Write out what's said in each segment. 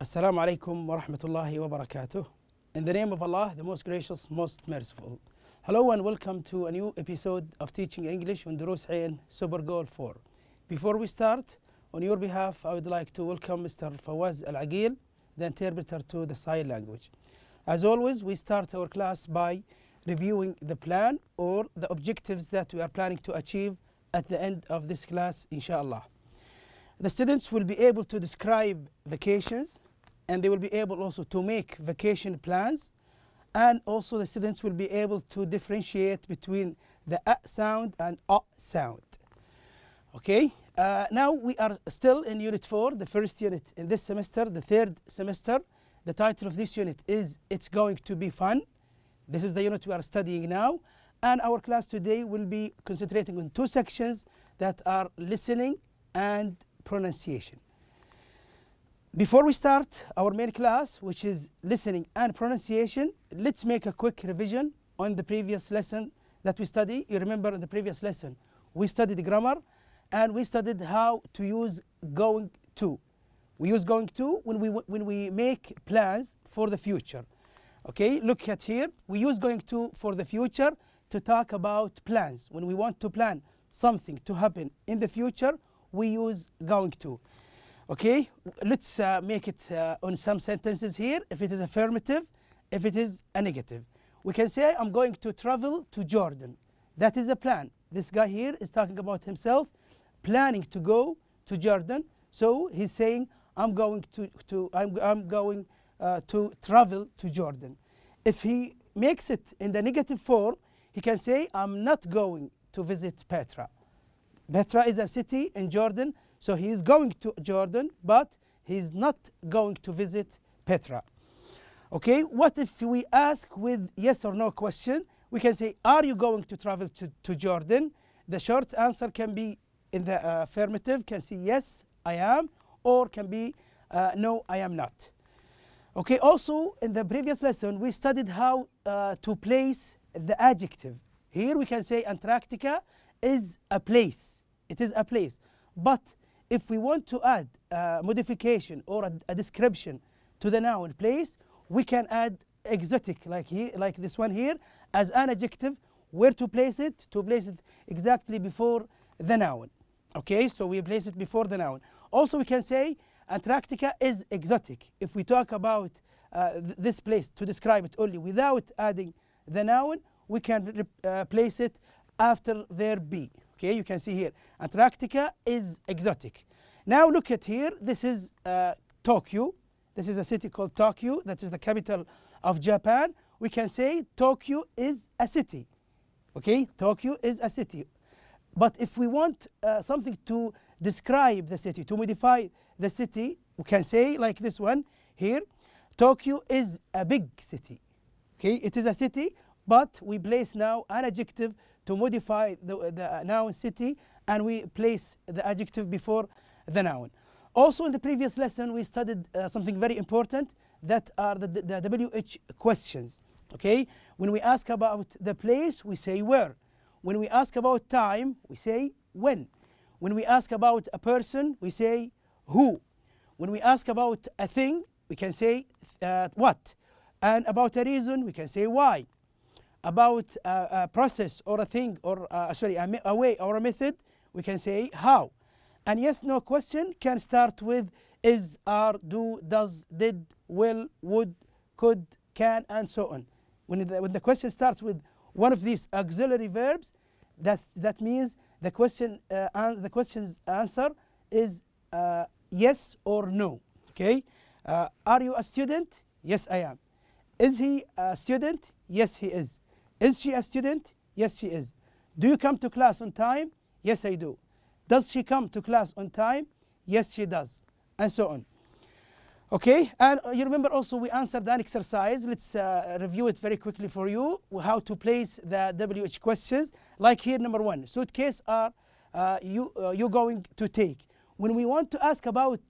Assalamu alaikum wa rahmatullahi wa barakatuh. In the name of Allah, the most gracious, most merciful. Hello and welcome to a new episode of Teaching English on Dروس Super Goal 4. Before we start, on your behalf, I would like to welcome Mr. Fawaz Al-Aqil, the interpreter to the sign language. As always, we start our class by reviewing the plan or the objectives that we are planning to achieve at the end of this class, inshallah. The students will be able to describe vacations, and they will be able also to make vacation plans, and also the students will be able to differentiate between the sound and sound. Okay, now we are still in Unit 4, the first unit in this semester, the third semester. The title of this unit is It's Going to Be Fun. This is the unit we are studying now, and our class today will be concentrating on two sections that are listening and pronunciation. Before we start our main class, which is listening and pronunciation, let's make a quick revision on the previous lesson that we studied. You remember in the previous lesson, we studied grammar and we studied how to use going to. We use going to when we make plans for the future. Okay, look at here. We use going to for the future to talk about plans. When we want to plan something to happen in the future, we use going to. Okay, let's make it on some sentences here. If it is affirmative, if it is a negative. We can say, I'm going to travel to Jordan. That is a plan. This guy here is talking about himself planning to go to Jordan. So he's saying, I'm going to travel to Jordan. If he makes it in the negative form, he can say, I'm not going to visit Petra. Petra is a city in Jordan. So he is going to Jordan, but he is not going to visit Petra. Okay, what if we ask with yes or no question? We can say, are you going to travel to Jordan? The short answer can be in the affirmative, can say yes, I am, or can be no, I am not. Okay, also in the previous lesson, we studied how to place the adjective. Here we can say Antarctica is a place. It is a place. But if we want to add a modification or a description to the noun place, we can add exotic, like this one here, as an adjective. Where to place it? To place it exactly before the noun. Okay, so we place it before the noun. Also, we can say Antarctica is exotic. If we talk about this place to describe it only without adding the noun, we can place it after there be. Okay, you can see here, Antarctica is exotic. Now look at here, this is Tokyo. This is a city called Tokyo. That is the capital of Japan. We can say Tokyo is a city. Okay, Tokyo is a city. But if we want something to describe the city, to modify the city, we can say like this one here, Tokyo is a big city. Okay, it is a city, but we place now an adjective to modify the noun city, and we place the adjective before the noun. Also in the previous lesson, we studied something very important, that are the WH questions. Okay, when we ask about the place, we say where. When we ask about time, we say when. When we ask about a person, we say who. When we ask about a thing, we can say what. And about a reason, we can say why. About a process or a thing or a way or a method, we can say how. And yes, no question can start with is, are, do, does, did, will, would, could, can, and so on. When the question starts with one of these auxiliary verbs, that means the question's answer is yes or no. Okay, are you a student? Yes, I am. Is he a student? Yes, he is. Is she a student? Yes, she is. Do you come to class on time? Yes, I do. Does she come to class on time? Yes, she does. And so on. Okay, and you remember also we answered an exercise. Let's review it very quickly for you, how to place the WH questions. Like here, number one, suitcase are you going to take? When we want to ask about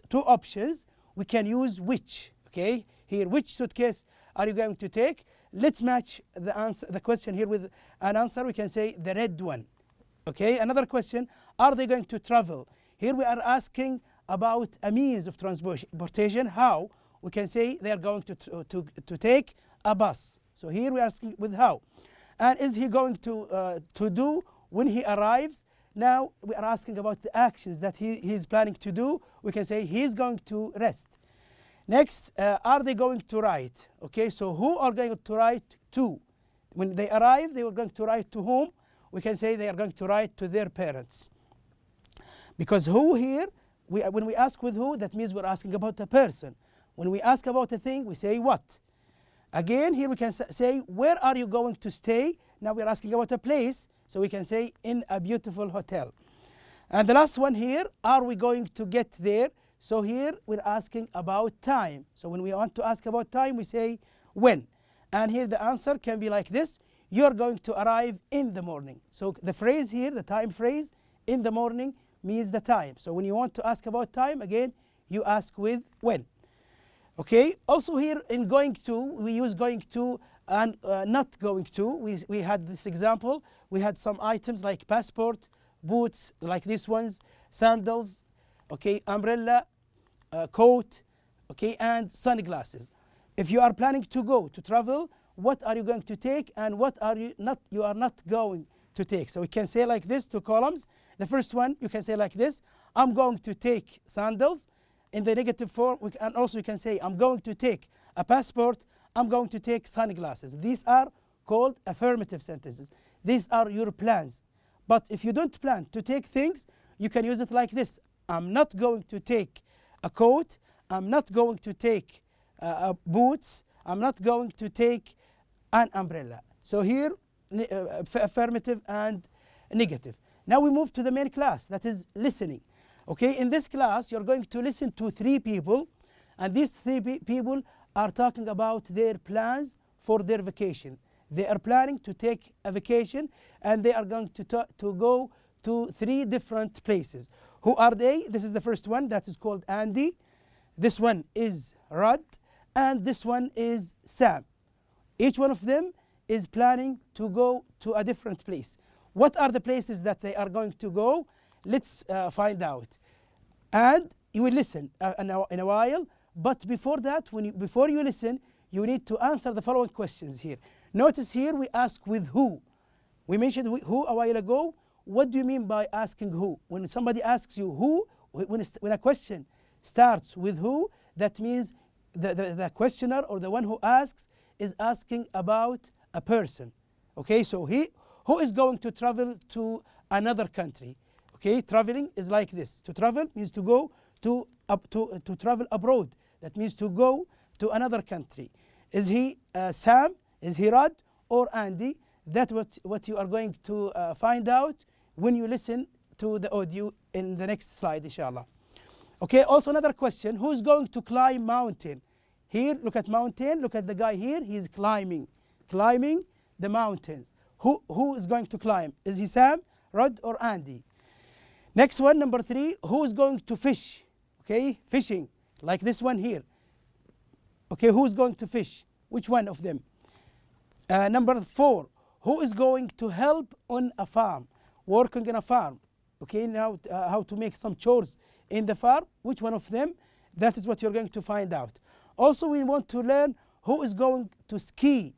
two options, we can use which. Okay, here, which suitcase are you going to take? Let's match the question here with an answer. We can say the red one. Okay, another question, are they going to travel? Here we are asking about a means of transportation. How? We can say they are going to take a bus. So here we're asking with how. And is he going to do when he arrives? Now we are asking about the actions that he's planning to do. We can say he's going to rest. Next, are they going to write? Okay, so who are going to write to? When they arrive, they are going to write to whom? We can say they are going to write to their parents. Because who here, when we ask with who, that means we're asking about a person. When we ask about a thing, we say what. Again, here we can say, where are you going to stay? Now we're asking about a place, so we can say in a beautiful hotel. And the last one here, are we going to get there? So here we're asking about time. So when we want to ask about time, we say when. And here the answer can be like this: you're going to arrive in the morning. So the phrase here, the time phrase, in the morning, means the time. So when you want to ask about time, again, you ask with when. Okay, also here in going to, we use going to and not going to. We had this example. We had some items like passport, boots, like these ones, sandals, okay, umbrella, coat, okay, and sunglasses. If you are planning to go to travel, what are you going to take and what are you are not going to take? So we can say like this, 2 columns. The first one, you can say like this: I'm going to take sandals. In the negative form, and also you can say, I'm going to take a passport, I'm going to take sunglasses. These are called affirmative sentences. These are your plans. But if you don't plan to take things, you can use it like this: I'm not going to take a coat, I'm not going to take boots, I'm not going to take an umbrella. So here, affirmative and negative. Now we move to the main class, that is listening. Okay, in this class, you're going to listen to 3 people, and these 3 people are talking about their plans for their vacation. They are planning to take a vacation, and they are going to go to 3 different places. Who are they? This is the first one, that is called Andy. This one is Rod, and this one is Sam. Each one of them is planning to go to a different place. What are the places that they are going to go? Let's find out. And you will listen in a while, but before that, before you listen, you need to answer the following questions here. Notice here we ask with who. We mentioned who a while ago. What do you mean by asking who? When somebody asks you who, when a question starts with who, that means the questioner or the one who asks is asking about a person. Okay, so who is going to travel to another country? Okay, traveling is like this. To travel means to go to travel abroad. That means to go to another country. Is he Sam? Is he Rod? Or Andy? That's what you are going to find out when you listen to the audio in the next slide, inshallah. Okay, also another question: who's going to climb mountain? Here, look at mountain. Look at the guy here. He's climbing the mountains. Who is going to climb? Is he Sam, Rod, or Andy? Next one, number 3, who is going to fish? Okay, fishing, like this one here. Okay, who's going to fish? Which one of them? Number 4, who is going to help on a farm? Working in a farm. Okay, now how to make some chores in the farm? Which one of them? That is what you're going to find out. Also, we want to learn who is going to ski.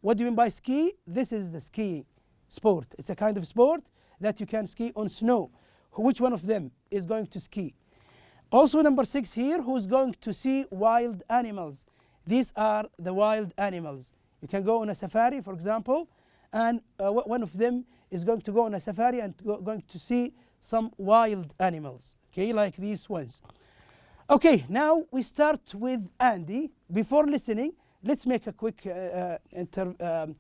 What do you mean by ski? This is the skiing sport. It's a kind of sport that you can ski on snow. Which one of them is going to ski? Also number 6 here, who's going to see wild animals? These are the wild animals. You can go on a safari, for example, and one of them is going to go on a safari and going to see some wild animals, okay, like these ones. Okay, now we start with Andy. Before listening, let's make a quick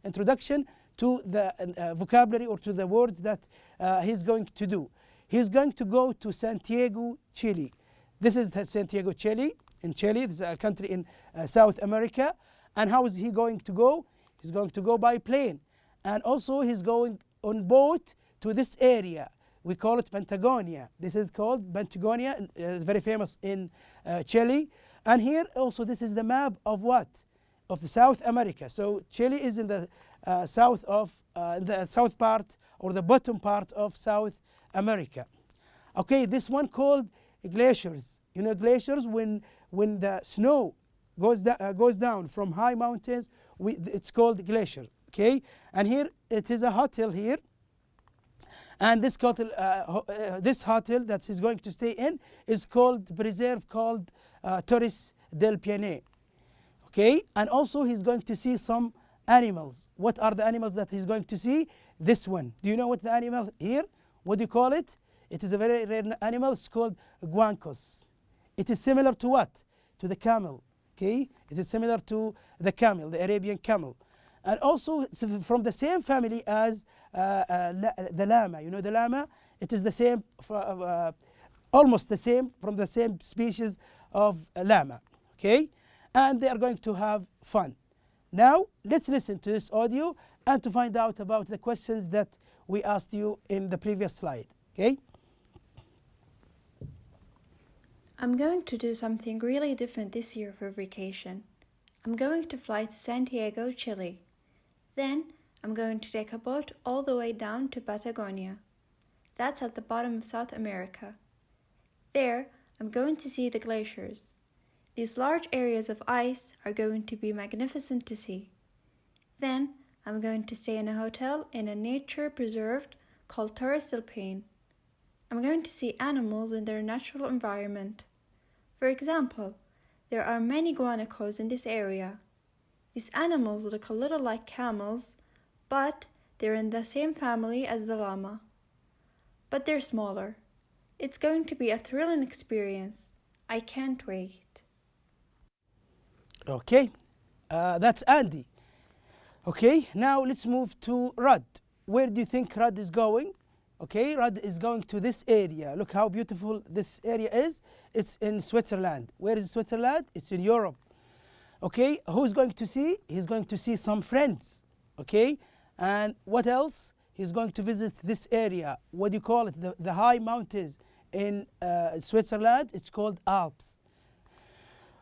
introduction to the vocabulary or to the words that he's going to do. He's going to go to Santiago, Chile. This is Santiago, Chile. In Chile, this is a country in South America. And how is he going to go? He's going to go by plane. And also he's going on boat to this area. We call it Patagonia. This is called Patagonia. It's very famous in Chile. And here also this is the map of what? Of the South America. So Chile is in the south part or the bottom part of South America. Okay, this one called glaciers. You know glaciers, when the snow goes down from high mountains, it's called glacier. Okay, and here it is a hotel here, and this hotel that he's going to stay in is called preserve called Torres del Paine. Okay, and also he's going to see some animals. What are the animals that he's going to see? This one. Do you know what the animal here? What do you call it? It is a very rare animal. It's called guancos. It is similar to what? To the camel. Okay, it is similar to the camel, the Arabian camel, and also it's from the same family as the llama. You know the llama? It is the same, almost the same, from the same species of llama. Okay, and they are going to have fun. Now let's listen to this audio and to find out about the questions that we asked you in the previous slide. Okay. I'm going to do something really different this year for vacation. I'm going to fly to Santiago, Chile. Then I'm going to take a boat all the way down to Patagonia. That's at the bottom of South America. There, I'm going to see the glaciers. These large areas of ice are going to be magnificent to see. Then I'm going to stay in a hotel in a nature preserve called Torres del Paine. I'm going to see animals in their natural environment. For example, there are many guanacos in this area. These animals look a little like camels, but they're in the same family as the llama. But they're smaller. It's going to be a thrilling experience. I can't wait. Okay, that's Andy. Okay, now let's move to Rad. Where do you think Rad is going? Okay, Rad is going to this area. Look how beautiful this area is. It's in Switzerland. Where is Switzerland? It's in Europe. Okay, who's going to see? He's going to see some friends. Okay, and what else? He's going to visit this area. What do you call it? The high mountains in Switzerland. It's called Alps.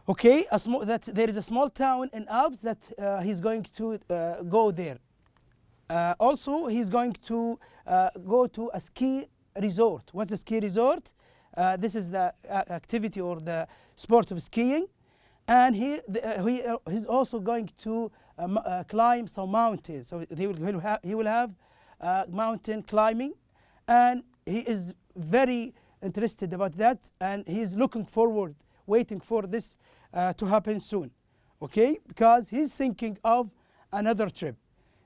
Okay, there is a small town in Alps that he's going to go there. Also, he's going to go to a ski resort. What's a ski resort? This is the activity or the sport of skiing. And he's also going to climb some mountains. So he will have mountain climbing. And he is very interested about that. And he's looking forward, waiting for this to happen soon. Okay? Because he's thinking of another trip.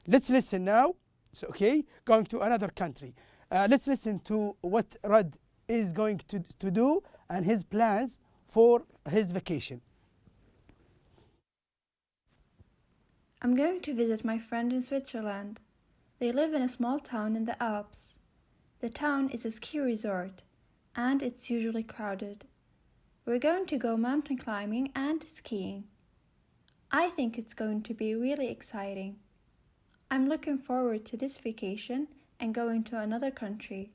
Let's listen now. So, okay, going to another country. Let's listen to what Rad is going to do and his plans for his vacation. I'm going to visit my friend in Switzerland. They live in a small town in the Alps. The town is a ski resort, and it's usually crowded. We're going to go mountain climbing and skiing. I think it's going to be really exciting. I'm looking forward to this vacation and going to another country.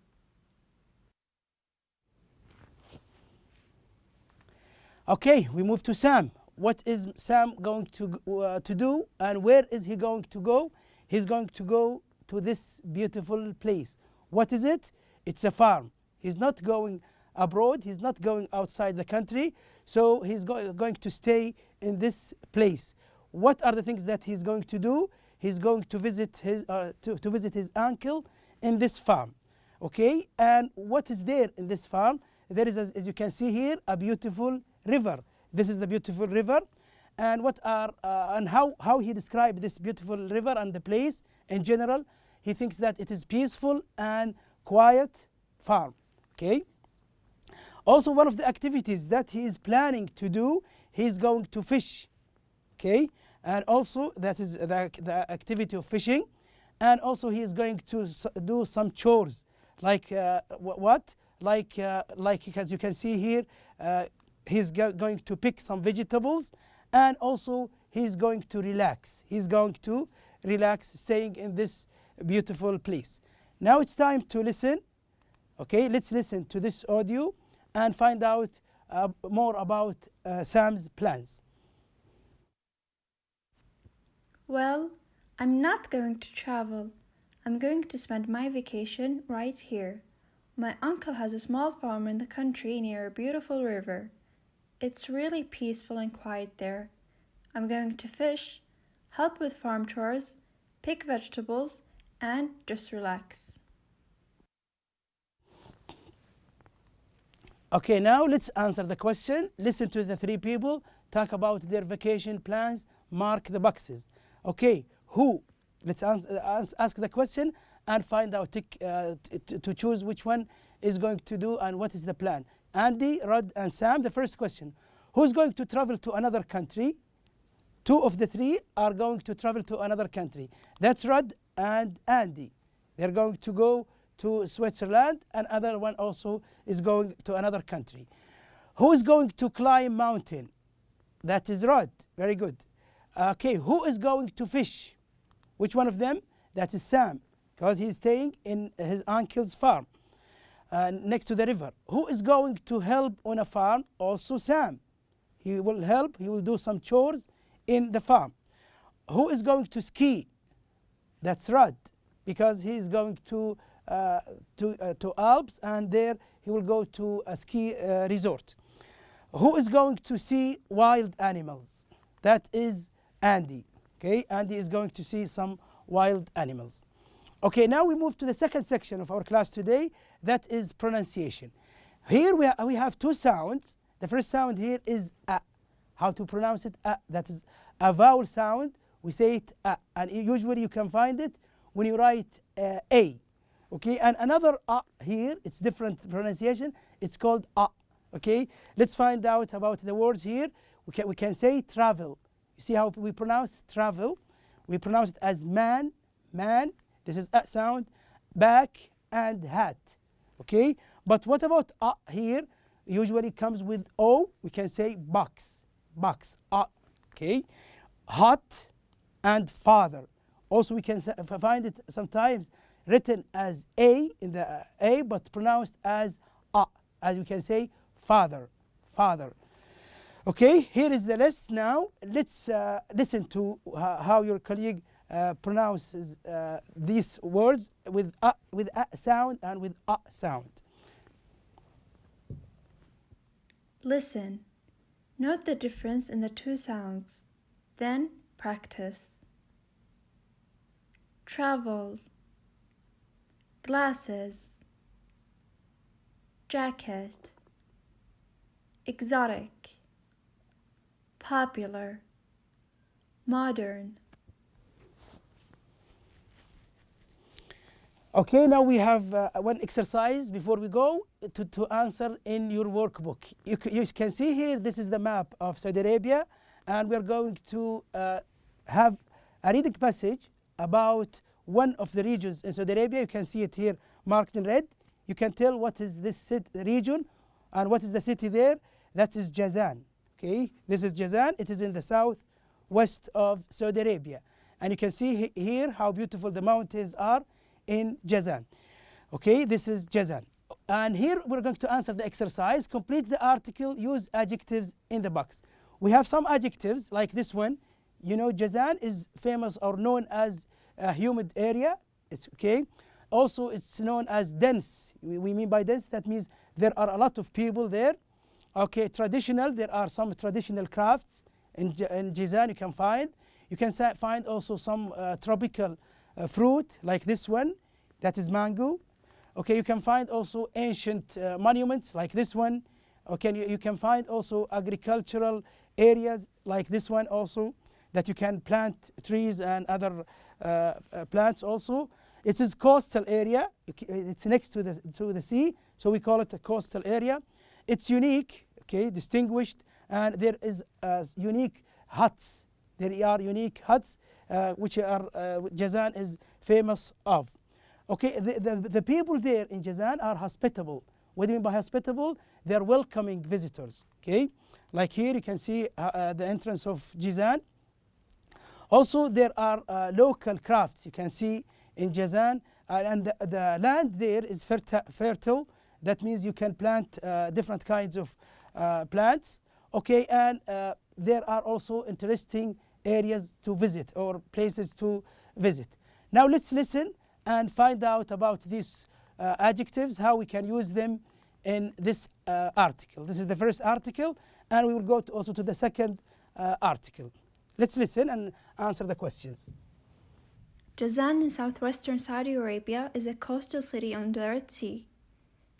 Okay, we move to Sam. What is Sam going to do, and where is he going to go? He's going to go to this beautiful place. What is it? It's a farm. He's not going abroad. He's not going outside the country. So he's going to stay in this place. What are the things that he's going to do? He's going to visit his uncle in this farm. Okay, and what is there in this farm? There is, as you can see here, a beautiful river. This is the beautiful river, and how he described this beautiful river and the place in general. He thinks that it is peaceful and quiet farm. Okay. Also, one of the activities that he is planning to do, he's going to fish. Okay, and also that is the activity of fishing, and also he is going to do some chores like like as you can see here. He's going to pick some vegetables, and also he's going to relax. He's going to relax staying in this beautiful place. Now it's time to listen. Okay, let's listen to this audio and find out more about Sam's plans. Well, I'm not going to travel. I'm going to spend my vacation right here, My uncle has a small farm in the country near a beautiful river. It's really peaceful and quiet there. I'm going to fish, help with farm chores, pick vegetables, and just relax. Okay, now let's answer the question. Listen to the three people, talk about their vacation plans, mark the boxes. Okay, who? Let's ask the question and find out to choose which one is going to do and what is the plan. Andy, Rod, and Sam, the first question. Who's going to travel to another country? Two of the three are going to travel to another country. That's Rod and Andy. They're going to go to Switzerland, and other one also is going to another country. Who is going to climb mountain? That is Rod. Very good. Okay, who is going to fish? Which one of them? That is Sam, because he's staying in his uncle's farm next to the river. Who is going to help on a farm? Also Sam. He will help. He will do some chores in the farm. Who is going to ski? That's Rod, because he's going to Alps, and there he will go to a ski resort. Who is going to see wild animals? That is Andy. Okay, Andy is going to see some wild animals. Okay, now we move to the second section of our class today. That is pronunciation. Here we have two sounds. The first sound here is a. How to pronounce it? A. That is a vowel sound. We say it a, and usually you can find it when you write a. Okay, and another here, it's different pronunciation. It's called a. Okay, let's find out about the words here. We can say travel. You see how we pronounce travel? We pronounce it as man. This is a sound. Back and hat. Okay, but what about here? Usually comes with o. We can say box. Okay, hot and father. Also, we can find it sometimes written as a in the a, but pronounced as a, as we can say father. Okay, here is the list now. Let's listen to how your colleague pronounces these words with a sound and with a sound. Listen. Note the difference in the two sounds. Then practice. Travel. Glasses. Jacket. Exotic. Popular. Modern. Okay, now we have one exercise before we go to answer in your workbook. You can see here, this is the map of Saudi Arabia, and we're going to have a reading passage about one of the regions in Saudi Arabia. You can see it here marked in red. You can tell what is this region and what is the city there. That is Jazan. Okay, this is Jazan. It is in the southwest of Saudi Arabia. And you can see here how beautiful the mountains are in Jazan. Okay, this is Jazan. And here we're going to answer the exercise. Complete the article, use adjectives in the box. We have some adjectives like this one. You know, Jazan is famous or known as a humid area. It's okay. Also, it's known as dense. We mean by dense, that means there are a lot of people there. Okay, traditional, there are some traditional crafts in Jazan you can find. You can find also some tropical fruit like this one, that is mango. Okay, you can find also ancient monuments like this one. Okay, you can find also agricultural areas like this one also, that you can plant trees and other plants also. It is coastal area. It's next to the sea, so we call it a coastal area. It's unique, okay, distinguished, and there is unique huts. There are unique huts which are Jazan is famous of. Okay, the people there in Jazan are hospitable. What do you mean by hospitable? They're welcoming visitors. Okay, like here you can see the entrance of Jazan. Also, there are local crafts you can see in Jazan, and the land there is fertile. That means you can plant different kinds of plants. Okay, and there are also interesting areas to visit or places to visit. Now let's listen and find out about these adjectives, how we can use them in this article. This is the first article, and we will go also to the second article. Let's listen and answer the questions. Jazan in southwestern Saudi Arabia is a coastal city on the Red Sea.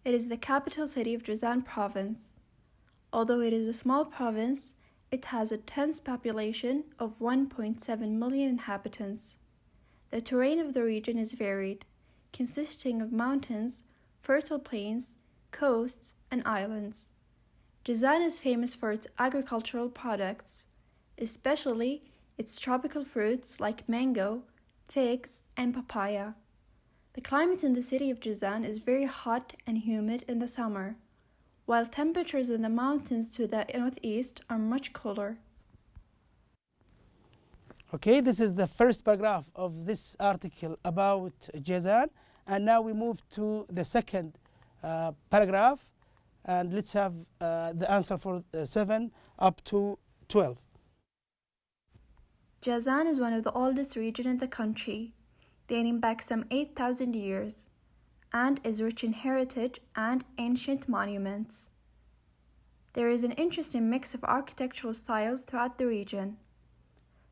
It is the capital city of Jazan province. Although it is a small province, it has a dense population of 1.7 million inhabitants. The terrain of the region is varied, consisting of mountains, fertile plains, coasts, and islands. Jazan is famous for its agricultural products, especially its tropical fruits like mango, figs, and papaya. The climate in the city of Jazan is very hot and humid in the summer, while temperatures in the mountains to the northeast are much cooler. Okay, this is the first paragraph of this article about Jazan, and now we move to the second paragraph, and let's have the answer for 7 up to 12. Jazan is one of the oldest regions in the country, dating back some 8,000 years, and is rich in heritage and ancient monuments. There is an interesting mix of architectural styles throughout the region.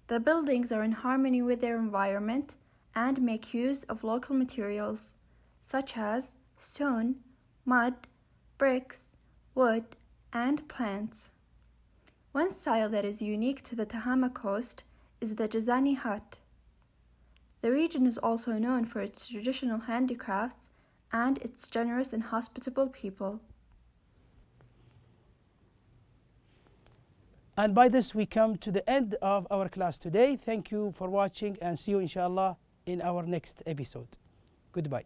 The buildings are in harmony with their environment and make use of local materials, such as stone, mud, bricks, wood, and plants. One style that is unique to the Tahama coast is the Jazani hut. The region is also known for its traditional handicrafts and its generous and hospitable people. And by this we come to the end of our class today. Thank you for watching, and see you inshallah in our next episode. Goodbye.